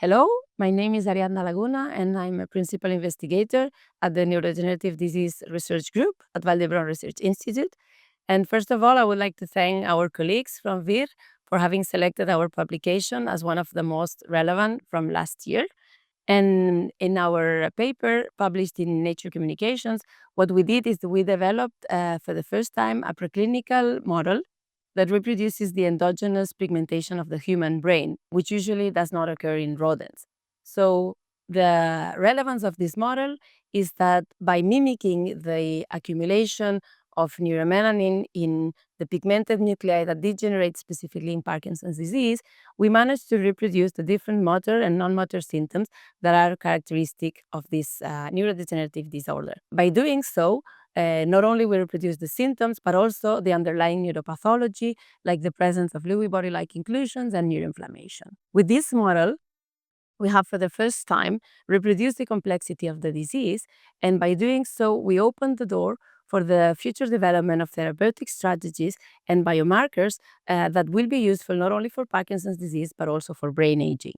Hello, my name is Ariadna Laguna, and I'm a principal investigator at the Neurodegenerative Disease Research Group at Vall Research Institute. And first of all, I would like to thank our colleagues from VHIR for having selected our publication as one of the most relevant from last year. And in our paper published in Nature Communications, what we did is we developed for the first time a preclinical model that reproduces the endogenous pigmentation of the human brain, which usually does not occur in rodents. So the relevance of this model is that by mimicking the accumulation of neuromelanin in the pigmented nuclei that degenerate specifically in Parkinson's disease, we managed to reproduce the different motor and non-motor symptoms that are characteristic of this neurodegenerative disorder. By doing so, not only we reproduce the symptoms, but also the underlying neuropathology, like the presence of Lewy body-like inclusions and neuroinflammation. With this model, we have for the first time reproduced the complexity of the disease, and by doing so, we opened the door for the future development of therapeutic strategies and biomarkers that will be useful not only for Parkinson's disease, but also for brain aging.